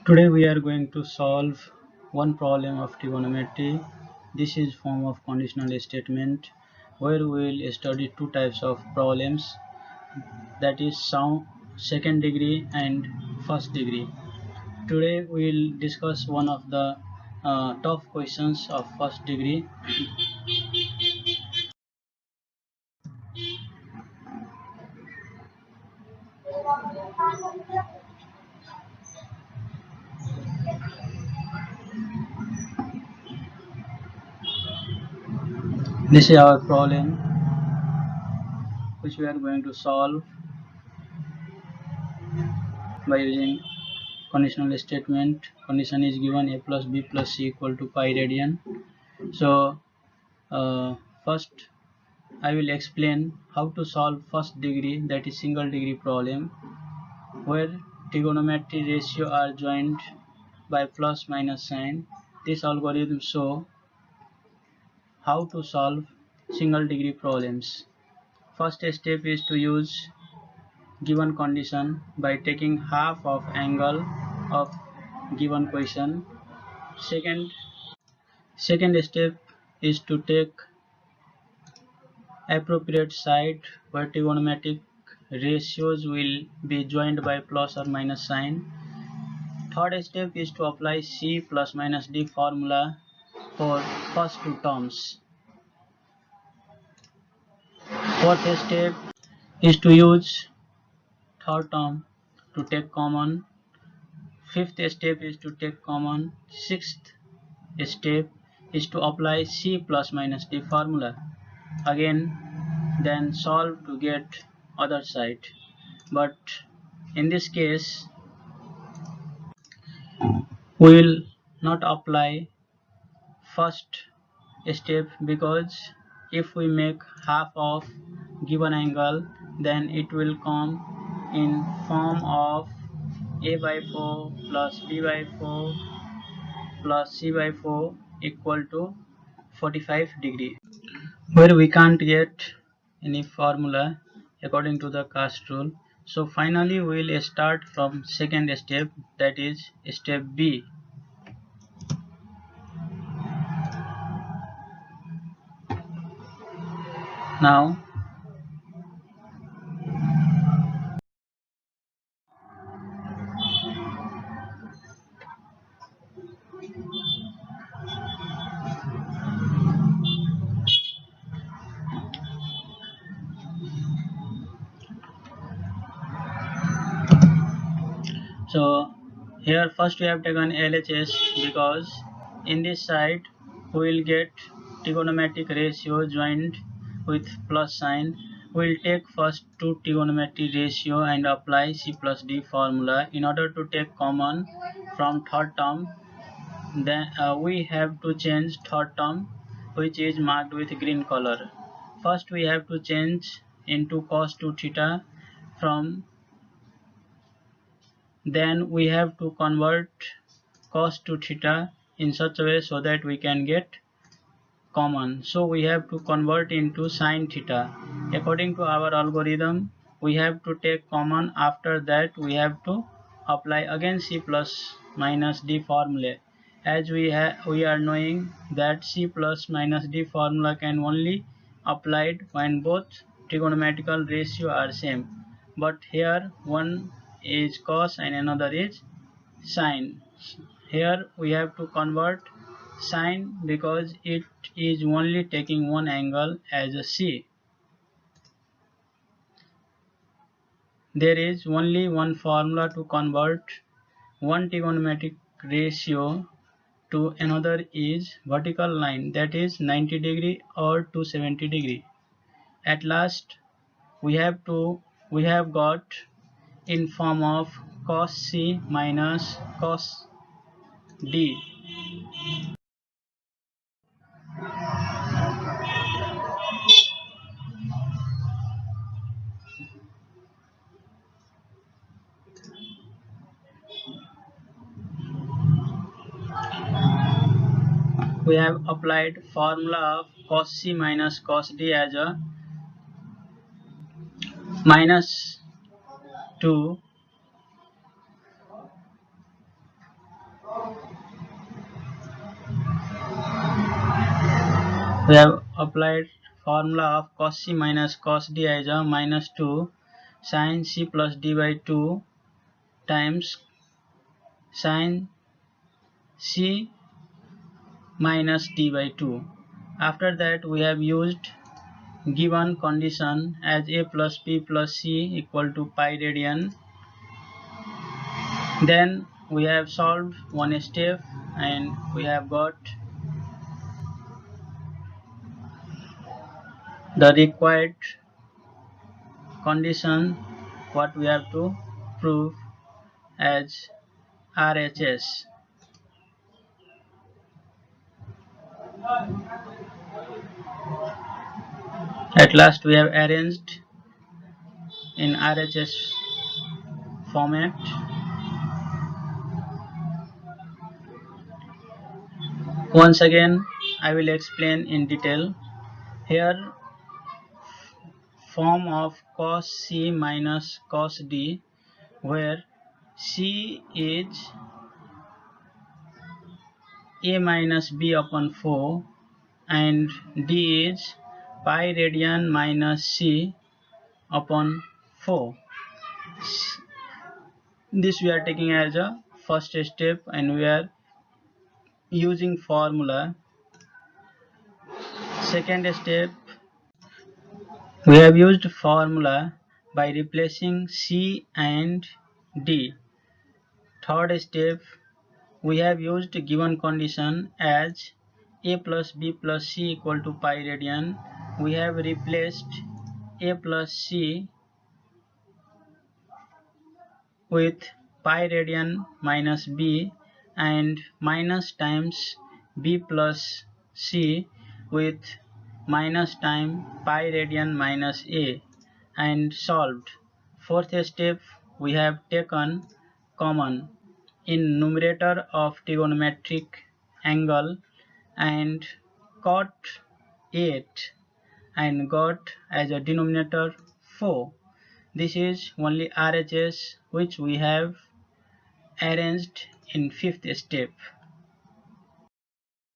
Today we are going to solve one problem of trigonometry. This is form of conditional statement where we will study two types of problems, that is second degree and first degree. Today we will discuss one of the tough questions of first degree. This is our problem which we are going to solve by using conditional statement. Condition is given a plus b plus c equal to pi radian. So first I will explain how to solve first degree, that is single degree problem, where trigonometry ratio are joined by plus minus sign. This algorithm show how to solve single degree problems. First step is to use given condition by taking half of angle of given question. Second step is to take appropriate side where trigonometric ratios will be joined by plus or minus sign. Third step is to apply C plus minus D formula for first two terms. Fourth step is to use third term to take common. Fifth step is to take common. Sixth step is to apply C plus minus D formula. Again, then solve to get other side. But in this case, we will not apply first step, because if we make half of given angle, then it will come in form of a by 4 plus b by 4 plus c by 4 equal to 45 degree, where we can't get any formula according to the cast rule. So finally we will start from second step, that is step B. Now so here first we have taken LHS, because in this side we will get trigonometric ratio joined with plus sign. We will take first two trigonometric ratio and apply C plus D formula. In order to take common from third term, then we have to change third term, which is marked with green color. First we have to change into cos 2 theta, from then we have to convert cos to theta in such a way so that we can get common. So we have to convert into sin theta. According to our algorithm, we have to take common. After that we have to apply again C plus minus D formula, as we are knowing that C plus minus D formula can only applied when both trigonometrical ratio are same, but here one is cos and another is sine. Here we have to convert sine because it is only taking one angle as a C. There is only one formula to convert one trigonometric ratio to another, is vertical line, that is 90 degree or 270 degree. At last we have got in form of cos C minus cos D. we have applied formula of cos C minus cos D as a minus 2 we have applied formula of cos C minus cos D as a minus 2 sin C plus D by 2 times sin C minus D by 2. After that we have used given condition as a plus b plus c equal to pi radian. Then we have solved one step and we have got the required condition what we have to prove as RHS. At last we have arranged in RHS format. Once again I will explain in detail. Here form of cos C minus cos D, where C is a minus b upon 4 and d is pi radian minus c upon 4. This we are taking as a first step and we are using formula. Second step, we have used formula by replacing c and d. Third step, we have used given condition as a plus b plus c equal to pi radian. We have replaced a plus c with pi radian minus b and minus times b plus c with minus time pi radian minus a and solved. Fourth step, we have taken common in numerator of trigonometric angle and cot 8 and got as a denominator 4. This is only RHS which we have arranged in fifth step.